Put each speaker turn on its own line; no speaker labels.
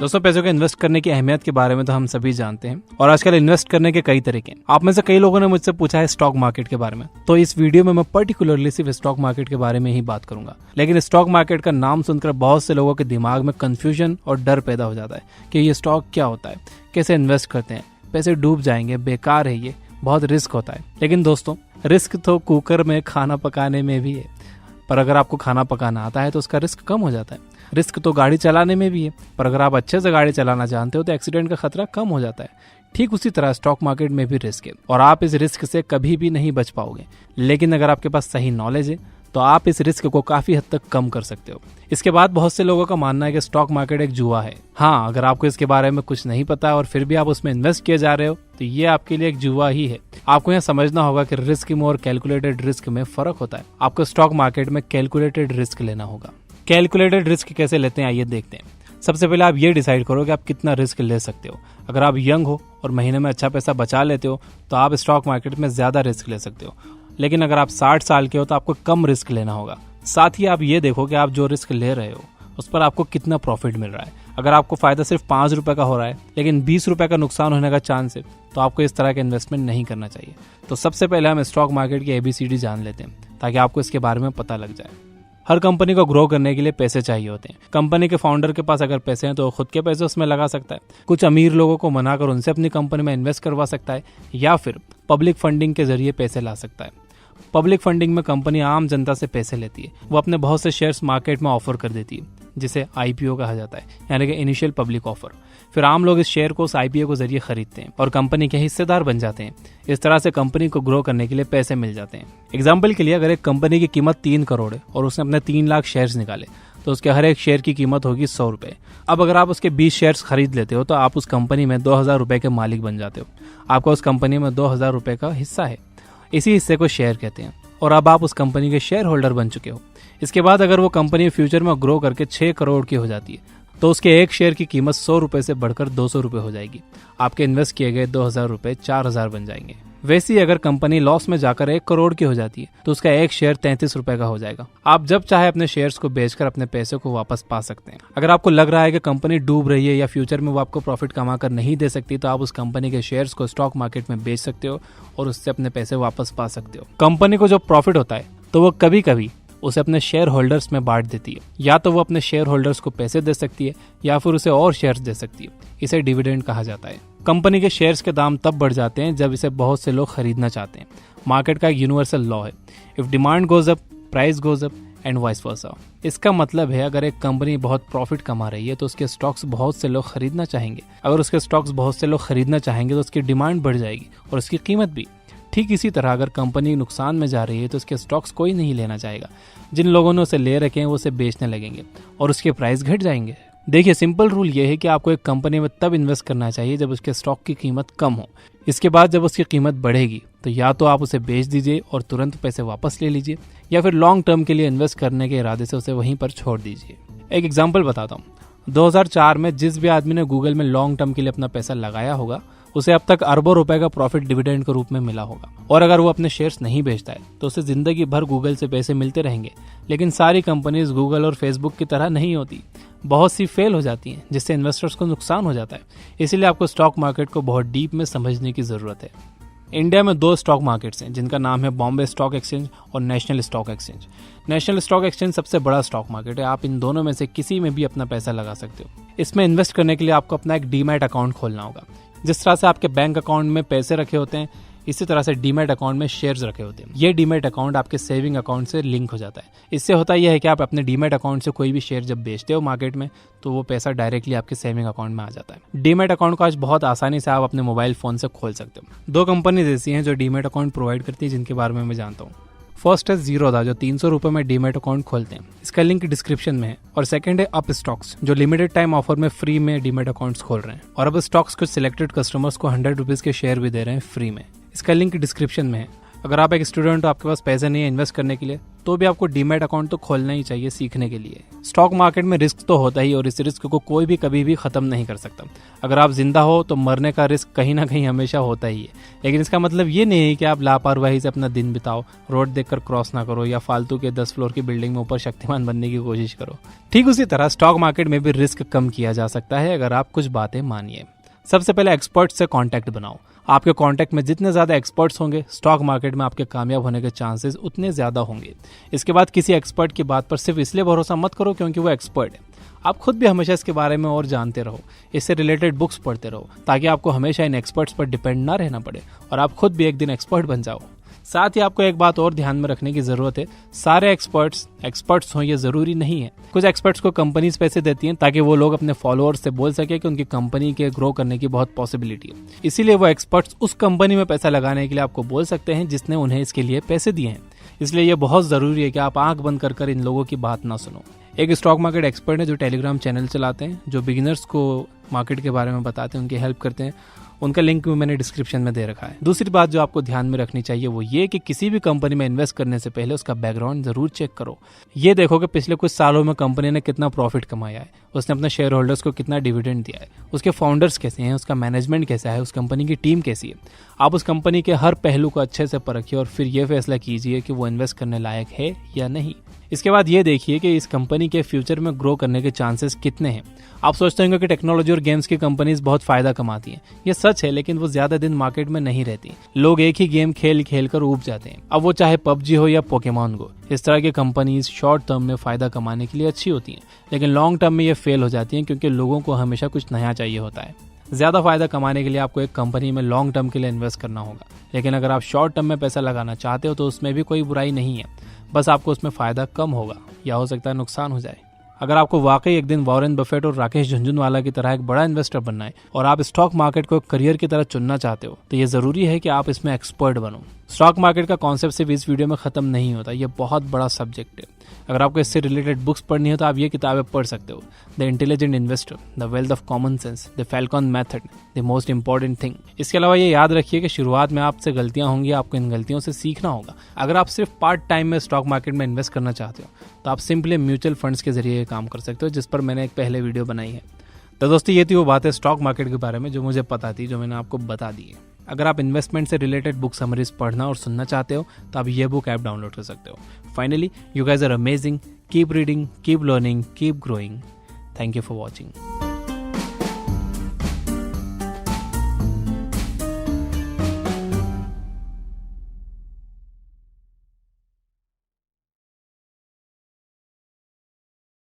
दोस्तों, पैसों को इन्वेस्ट करने की अहमियत के बारे में तो हम सभी जानते हैं और आजकल इन्वेस्ट करने के कई तरीके हैं। आप में से कई लोगों ने मुझसे पूछा है स्टॉक मार्केट के बारे में, तो इस वीडियो में मैं पर्टिकुलरली सिर्फ स्टॉक मार्केट के बारे में ही बात करूंगा। लेकिन स्टॉक मार्केट का नाम सुनकर बहुत से लोगों के दिमाग में कंफ्यूजन और डर पैदा हो जाता है कि ये स्टॉक क्या होता है, कैसे इन्वेस्ट करते हैं, पैसे डूब जाएंगे, बेकार है, ये बहुत रिस्क होता है। लेकिन दोस्तों, रिस्क तो कुकर में खाना पकाने में भी है, पर अगर आपको खाना पकाना आता है तो उसका रिस्क कम हो जाता है। रिस्क तो गाड़ी चलाने में भी है, पर अगर आप अच्छे से गाड़ी चलाना जानते हो तो एक्सीडेंट का खतरा कम हो जाता है। ठीक उसी तरह स्टॉक मार्केट में भी रिस्क है और आप इस रिस्क से कभी भी नहीं बच पाओगे। लेकिन अगर आपके पास सही नॉलेज है तो आप इस रिस्क को काफी हद तक कम कर सकते हो। इसके बाद बहुत से लोगों का मानना है कि स्टॉक मार्केट एक जुआ है। हाँ, अगर आपको इसके बारे में कुछ नहीं पता है और फिर भी आप उसमें इन्वेस्ट किए जा रहे हो तो ये आपके लिए एक जुआ ही है। आपको यहाँ समझना होगा कि रिस्क में और कैलकुलेटेड रिस्क में फर्क होता है। आपको स्टॉक मार्केट में कैलकुलेटेड रिस्क लेना होगा। कैलकुलेटेड रिस्क कैसे लेते हैं, आइए देखते हैं। सबसे पहले आप ये डिसाइड करो कि आप कितना रिस्क ले सकते हो। अगर आप यंग हो और महीने में अच्छा पैसा बचा लेते हो तो आप स्टॉक मार्केट में ज्यादा रिस्क ले सकते हो। लेकिन अगर आप 60 साल के हो तो आपको कम रिस्क लेना होगा। साथ ही आप ये देखो कि आप जो रिस्क ले रहे हो उस पर आपको कितना प्रॉफिट मिल रहा है। अगर आपको फायदा सिर्फ 5 रुपए का हो रहा है लेकिन 20 रुपए का नुकसान होने का चांस है तो आपको इस तरह का इन्वेस्टमेंट नहीं करना चाहिए। तो सबसे पहले हम स्टॉक मार्केट की ABCD जान लेते हैं ताकि आपको इसके बारे में पता लग जाए। हर कंपनी को ग्रो करने के लिए पैसे चाहिए होते हैं। कंपनी के फाउंडर के पास अगर पैसे हैं तो खुद के पैसे उसमें लगा सकता है, कुछ अमीर लोगों को मनाकर उनसे अपनी कंपनी में इन्वेस्ट करवा सकता है, या फिर पब्लिक फंडिंग के जरिए पैसे ला सकता है। पब्लिक फंडिंग में कंपनी आम जनता से पैसे लेती है। वो अपने बहुत से शेयर्स मार्केट में ऑफर कर देती है जिसे IPO कहा जाता है, यानी कि इनिशियल पब्लिक ऑफर। फिर आम लोग इस शेयर को उस IPO के जरिए खरीदते हैं और कंपनी के हिस्सेदार बन जाते हैं। इस तरह से कंपनी को ग्रो करने के लिए पैसे मिल जाते हैं। एग्जाम्पल के लिए, अगर एक कंपनी की कीमत 3 करोड़ है और उसने अपने 3 लाख शेयर्स निकाले तो उसके हर एक शेयर की कीमत होगी 100 रुपए। अब अगर आप उसके 20 शेयर्स खरीद लेते हो तो आप उस कंपनी में 2000 रुपए के मालिक बन जाते हो। आपका उस कंपनी में 2000 रुपए का हिस्सा है। इसी हिस्से को शेयर कहते हैं और अब आप उस कंपनी के शेयर होल्डर बन चुके हो। इसके बाद अगर वो कंपनी फ्यूचर में ग्रो करके 6 करोड़ की हो जाती है तो उसके एक शेयर की कीमत 100 रुपए से बढ़कर 200 रुपए हो जाएगी। आपके इन्वेस्ट किए गए 2000 रुपए 4000 बन जाएंगे। वैसे ही अगर कंपनी लॉस में जाकर 1 करोड़ की हो जाती है तो उसका एक शेयर 33 रुपए का हो जाएगा। आप जब चाहे अपने शेयर्स को बेचकर अपने पैसे को वापस पा सकते हैं। अगर आपको लग रहा है कि कंपनी डूब रही है या फ्यूचर में वो आपको प्रॉफिट कमा कर नहीं दे सकती तो आप उस कंपनी के शेयर्स को स्टॉक मार्केट में बेच सकते हो और उससे अपने पैसे वापस पा सकते हो। कंपनी को जो प्रॉफिट होता है तो वो कभी कभी उसे अपने शेयर होल्डर्स में बांट देती है। या तो वो अपने शेयर होल्डर्स को पैसे दे सकती है या फिर उसे और शेयर्स दे सकती है। इसे डिविडेंड कहा जाता है। कंपनी के शेयर्स के दाम तब बढ़ जाते हैं जब इसे बहुत से लोग खरीदना चाहते हैं। मार्केट का एक यूनिवर्सल लॉ है, if demand goes up price goes up and vice versa. इसका मतलब है अगर एक कंपनी बहुत प्रॉफिट कमा रही है तो उसके स्टॉक्स बहुत से लोग खरीदना चाहेंगे। अगर उसके स्टॉक्स बहुत से लोग खरीदना चाहेंगे तो उसकी डिमांड बढ़ जाएगी और उसकी कीमत भी। ठीक इसी तरह अगर कंपनी नुकसान में जा रही है तो उसके स्टॉक्स कोई नहीं लेना चाहेगा। जिन लोगों ने उसे ले रखे हैं वो उसे बेचने लगेंगे और उसके प्राइस घट जाएंगे। देखिए, सिंपल रूल ये है कि आपको एक कंपनी में तब इन्वेस्ट करना चाहिए जब उसके स्टॉक की कीमत कम हो। इसके बाद जब उसकी कीमत बढ़ेगी तो या तो आप उसे बेच दीजिए और तुरंत पैसे वापस ले लीजिए, या फिर लॉन्ग टर्म के लिए इन्वेस्ट करने के इरादे से उसे वहीं पर छोड़ दीजिए। एक एग्जाम्पल बताता हूँ। 2004 में जिस भी आदमी ने गूगल में लॉन्ग टर्म के लिए अपना पैसा लगाया होगा उसे अब तक अरबों रुपए का प्रॉफिट डिविडेंड के रूप में मिला होगा। और अगर वो अपने शेयर्स नहीं बेचता है तो उसे जिंदगी भर गूगल से पैसे मिलते रहेंगे। लेकिन सारी कंपनीज गूगल और फेसबुक की तरह नहीं होती। बहुत सी फेल हो जाती हैं जिससे इन्वेस्टर्स को नुकसान हो जाता है। इसीलिए आपको स्टॉक मार्केट को बहुत डीप में समझने की जरूरत है। इंडिया में 2 स्टॉक मार्केट्स हैं जिनका नाम है बॉम्बे स्टॉक एक्सचेंज और national stock exchange. National stock exchange सबसे बड़ा स्टॉक मार्केट है। आप इन दोनों में से किसी में भी अपना पैसा लगा सकते हो। इसमें इन्वेस्ट करने के लिए आपको अपना एक डीमैट अकाउंट खोलना होगा। जिस तरह से आपके बैंक अकाउंट में पैसे रखे होते हैं इसी तरह से डीमैट अकाउंट में शेयर्स रखे होते हैं। ये डीमैट अकाउंट आपके सेविंग अकाउंट से लिंक हो जाता है। इससे होता यह है कि आप अपने डीमैट अकाउंट से कोई भी शेयर जब बेचते हो मार्केट में तो वो पैसा डायरेक्टली आपके सेविंग अकाउंट में आ जाता है। डीमैट अकाउंट को आज बहुत आसानी से आप अपने मोबाइल फोन से खोल सकते हो। 2 कंपनीज ऐसी हैं जो डीमैट अकाउंट प्रोवाइड करती है जिनके बारे में मैं जानता हूँ। फर्स्ट है जीरोधा जो 300 रुपए में डीमैट अकाउंट खोलते हैं। इसका लिंक डिस्क्रिप्शन में है। और सेकंड है अप स्टॉक्स जो लिमिटेड टाइम ऑफर में फ्री में डीमैट अकाउंट्स खोल रहे हैं। और अब स्टॉक्स कुछ सिलेक्टेड कस्टमर्स को 100 रुपीज के शेयर भी दे रहे हैं फ्री में। इसका लिंक डिस्क्रिप्शन में है। अगर आप एक स्टूडेंट हो, आपके पास पैसे नहीं है इन्वेस्ट करने के लिए तो भी आपको डीमैट अकाउंट तो खोलना ही चाहिए सीखने के लिए। स्टॉक मार्केट में रिस्क तो होता ही और इस रिस्क को कोई भी कभी भी खत्म नहीं कर सकता। अगर आप जिंदा हो तो मरने का रिस्क कहीं ना कहीं हमेशा होता ही है, लेकिन इसका मतलब ये नहीं है कि आप लापरवाही से अपना दिन बिताओ, रोड देखकर क्रॉस ना करो या फालतू के 10 फ्लोर की बिल्डिंग में ऊपर शक्तिमान बनने की कोशिश करो। ठीक उसी तरह स्टॉक मार्केट में भी रिस्क कम किया जा सकता है अगर आप कुछ बातें मानिए। सबसे पहले एक्सपर्ट्स से कांटेक्ट बनाओ। आपके कांटेक्ट में जितने ज़्यादा एक्सपर्ट्स होंगे, स्टॉक मार्केट में आपके कामयाब होने के चांसेस उतने ज़्यादा होंगे। इसके बाद किसी एक्सपर्ट की बात पर सिर्फ इसलिए भरोसा मत करो क्योंकि वो एक्सपर्ट है। आप खुद भी हमेशा इसके बारे में और जानते रहो, इससे रिलेटेड बुक्स पढ़ते रहो, ताकि आपको हमेशा इन एक्सपर्ट्स पर डिपेंड ना रहना पड़े और आप खुद भी एक दिन एक्सपर्ट बन जाओ। साथ ही आपको एक बात और ध्यान में रखने की जरूरत है, सारे एक्सपर्ट्स हों ये जरूरी नहीं है। कुछ एक्सपर्ट्स को कंपनीज पैसे देती हैं ताकि वो लोग अपने फॉलोअर्स से बोल सके कि उनकी कंपनी के ग्रो करने की बहुत पॉसिबिलिटी है। इसीलिए वो एक्सपर्ट्स उस कंपनी में पैसा लगाने के लिए आपको बोल सकते हैं जिसने उन्हें इसके लिए पैसे दिए हैं। इसलिए ये बहुत जरूरी है कि आप आंख बंद कर इन लोगों की बात ना सुनो। एक स्टॉक मार्केट एक्सपर्ट है जो टेलीग्राम चैनल चलाते हैं, जो बिगिनर्स को मार्केट के बारे में बताते हैं, उनकी हेल्प करते हैं। उनका लिंक भी मैंने डिस्क्रिप्शन में दे रखा है। दूसरी बात जो आपको ध्यान में रखनी चाहिए वो ये कि किसी भी कंपनी में इन्वेस्ट करने से पहले उसका बैकग्राउंड जरूर चेक करो। ये देखो कि पिछले कुछ सालों में कंपनी ने कितना प्रॉफिट कमाया है, उसने अपने शेयर होल्डर्स को कितना डिविडेंड दिया है, उसके फाउंडर्स कैसे हैं, उसका मैनेजमेंट कैसा है, उस कंपनी की टीम कैसी है। आप उस कंपनी के हर पहलू को अच्छे से परखिए और फिर ये फैसला कीजिए कि वो इन्वेस्ट करने लायक है या नहीं। इसके बाद ये देखिए कि इस कंपनी के फ्यूचर में ग्रो करने के चांसेस कितने हैं। आप सोचते होंगे कि टेक्नोलॉजी और गेम्स की कंपनीज बहुत फायदा कमाती हैं। ये सच है, लेकिन वो ज्यादा दिन मार्केट में नहीं रहती। लोग एक ही गेम खेल खेल कर ऊब जाते हैं, अब वो चाहे पबजी हो या पोकेमॉन गो। इस तरह की कंपनीज शॉर्ट टर्म में फायदा कमाने के लिए अच्छी होती हैं, लेकिन लॉन्ग टर्म में ये फेल हो जाती हैं क्योंकि लोगों को हमेशा कुछ नया चाहिए होता है। ज्यादा फायदा कमाने के लिए आपको एक कंपनी में लॉन्ग टर्म के लिए इन्वेस्ट करना होगा, लेकिन अगर आप शॉर्ट टर्म में पैसा लगाना चाहते हो तो उसमें भी कोई बुराई नहीं है, बस आपको उसमें फायदा कम होगा या हो सकता है नुकसान हो जाए। अगर आपको वाकई एक दिन वॉरेन बफेट और राकेश झुनझुनवाला की तरह एक बड़ा इन्वेस्टर बनना है और आप स्टॉक मार्केट को करियर की तरह चुनना चाहते हो तो ये जरूरी है कि आप इसमें एक्सपर्ट बनो। स्टॉक मार्केट का कॉन्सेप्ट सिर्फ इस वीडियो में खत्म नहीं होता, ये बहुत बड़ा सब्जेक्ट है। अगर आपको इससे रिलेटेड बुक्स पढ़नी हो तो आप ये किताबें पढ़ सकते हो। The intelligent investor, the wealth of common sense, the Falcon method, the most important thing. इसके अलावा ये याद रखिए कि शुरुआत में आपसे गलतियां होंगी, आपको इन गलतियों से सीखना होगा। अगर आप सिर्फ पार्ट टाइम में स्टॉक मार्केट में इन्वेस्ट करना चाहते हो तो आप सिंपली म्यूचुअल फंड्स के जरिए ये काम कर सकते हो, जिस पर मैंने एक पहले वीडियो बनाई है। तो दोस्तों ये थी वो बातें स्टॉक मार्केट के बारे में जो मुझे पता थी, जो मैंने आपको बता दी है। अगर आप इन्वेस्टमेंट से रिलेटेड बुक समरीज पढ़ना और सुनना चाहते हो तो आप ये बुक ऐप डाउनलोड कर सकते हो। Finally, you guys are amazing, keep reading, keep learning, keep growing. Thank you for watching.